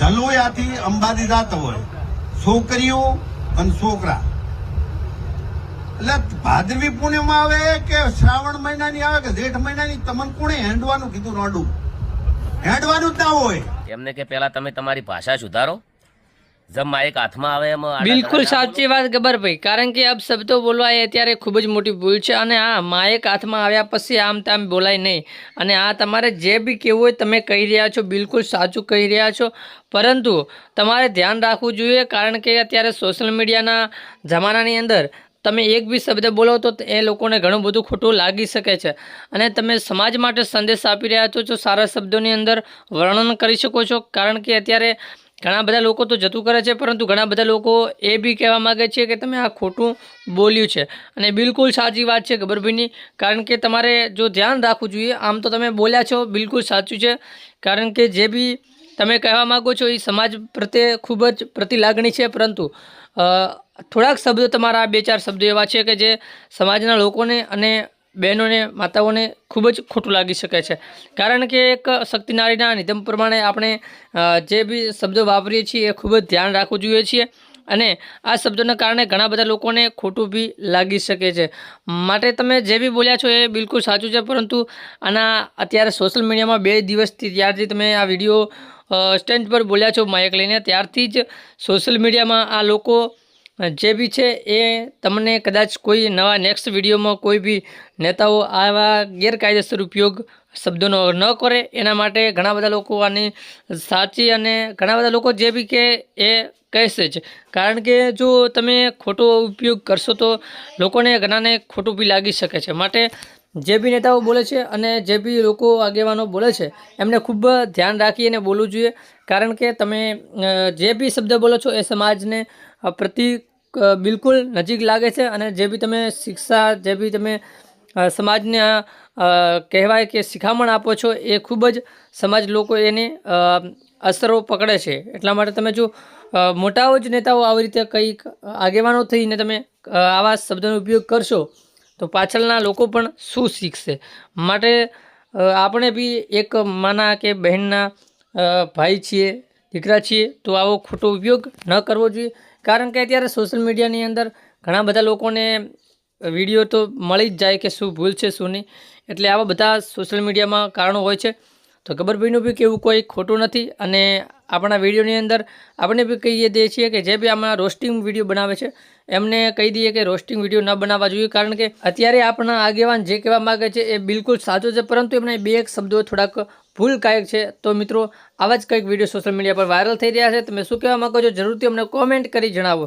જલોયાથી અંબાજી જતા હોય છોકરીઓ અને છોકરા, એટલે ભાદરવી પૂર્ણિમા આવે કે શ્રાવણ મહિનાની આવે કે જેઠ મહિનાની, તમને કોણે હેંડવાનું કીધું? નોડું હેંડવાનું જ ના હોય એમને કે પેલા તમે તમારી ભાષા સુધારો, જબ માઇક હાથમાં આવે એમ બિલકુલ સાચી વાત ગબ્બરભાઈ, કારણ કે અબ શબ્દો બોલવા એ અત્યારે ખૂબ જ મોટી ભૂલ છે. અને હા, માઇક હાથમાં આવ્યા પછી આમ તેમ બોલાય નહીં. અને આ તમારે જે બી કહેવું હોય તમે કહી રહ્યા છો, બિલકુલ સાચું કહી રહ્યા છો, પરંતુ તમારે ધ્યાન રાખવું જોઈએ, કારણ કે અત્યારે સોશિયલ મીડિયાના જમાનાની અંદર તમે એક બી શબ્દ બોલો તો એ લોકોને ઘણું બધું ખોટું લાગી શકે છે. અને તમે સમાજ માટે સંદેશ આપી રહ્યા છો તો સારા શબ્દોની અંદર વર્ણન કરી શકો છો, કારણ કે અત્યારે ઘણા બધા લોકો તો જતું કરે છે, પરંતુ ઘણા બધા લોકો એ બી કહેવા માગે છે કે તમે આ ખોટું બોલ્યું છે. અને બિલકુલ સાચી વાત છે ગબ્બરભાઈની, કારણ કે તમારે જો ધ્યાન રાખવું જોઈએ. આમ તો તમે બોલ્યા છો, બિલકુલ સાચું છે, કારણ કે જે બી તમે કહેવા માગો છો એ સમાજ પ્રત્યે ખૂબ જ પ્રતિ લાગણી છે, પરંતુ થોડાક શબ્દો તમારા 2-4 શબ્દો એવા છે કે જે સમાજના લોકોને અને બહેનોને, માતાઓને ખૂબ જ ખોટું લાગી શકે છે. કારણ કે એક શક્તિનારીના નિધન પ્રમાણે આપણે જે બી શબ્દો વાપરીએ છીએ એ ખૂબ જ ધ્યાન રાખવું જોઈએ છીએ, અને આ શબ્દોના કારણે ઘણા બધા લોકોને ખોટું બી લાગી શકે છે. માટે તમે જે બી બોલ્યા છો એ બિલકુલ સાચું છે, પરંતુ આના અત્યારે સોશિયલ મીડિયામાં 2 દિવસથી ત્યારથી તમે આ વિડીયો સ્ટેન્ડ પર બોલ્યા છો માઇક લઈને, ત્યારથી જ સોશિયલ મીડિયામાં આ લોકો જે બી છે એ તમને કદાચ કોઈ નવા નેક્સ્ટ વિડીયોમાં કોઈ બી નેતાઓ આવા ગેરકાયદેસર ઉપયોગ શબ્દોનો ન કરે, એના માટે ઘણા બધા લોકો આની સાચી, અને ઘણા બધા લોકો જે બી કે એ કહેશે જ, કારણ કે જો તમે ખોટો ઉપયોગ કરશો તો લોકોને ઘણાને ખોટું બી લાગી શકે છે. માટે જે બી નેતાઓ બોલે છે અને જે બી લોકો આગેવાનો બોલે છે એમને ખૂબ ધ્યાન રાખીને બોલવું જોઈએ, કારણ કે તમે જે બી શબ્દ બોલો છો એ સમાજને પ્રતિ બિલકુલ નજીક લાગે છે. અને જે બી તમે શિક્ષા, જે બી તમે સમાજને કહેવાય કે શિખામણ આપો છો એ ખૂબ જ સમાજ લોકો એની અસરો પકડે છે. એટલા માટે તમે જો મોટાઓ જ નેતાઓ આવી રીતે કંઈક આગેવાનો થઈને તમે આવા શબ્દોનો ઉપયોગ કરશો તો પાછળના લોકો પણ શું શીખશે? માટે આપણે બી એક માના કે બહેનના ભાઈ છીએ, દીકરા છીએ, તો આવો ખોટો ઉપયોગ ન કરવો જોઈએ, કારણ કે અત્યારે સોશિયલ મીડિયાની અંદર ઘણા બધા લોકોને વિડીયો તો મળી જ જાય કે શું ભૂલ છે શું નહીં, એટલે આવા બધા સોશિયલ મીડિયામાં કારણો હોય છે. તો ગબ્બરભાઈનું બી કેવું કોઈ ખોટું નથી, અને આપણા વિડીયોની અંદર આપણે બી કહીએ દઈએ છીએ કે જે બી આમાં રોસ્ટિંગ વિડીયો બનાવે છે એમને કહી દઈએ કે રોસ્ટિંગ વિડીયો ન બનાવવા જોઈએ, કારણ કે અત્યારે આપણા આગેવાન જે કહેવા માગે છે એ બિલકુલ સાચું છે, પરંતુ એમને 2-1 શબ્દો થોડાક ભૂલકાયક છે. તો મિત્રો, આવા જ કંઈક વિડીયો સોશિયલ મીડિયા પર વાયરલ થઈ રહ્યા છે, તમે શું કહેવા માગો છો જરૂરથી અમને કોમેન્ટ કરી જણાવો.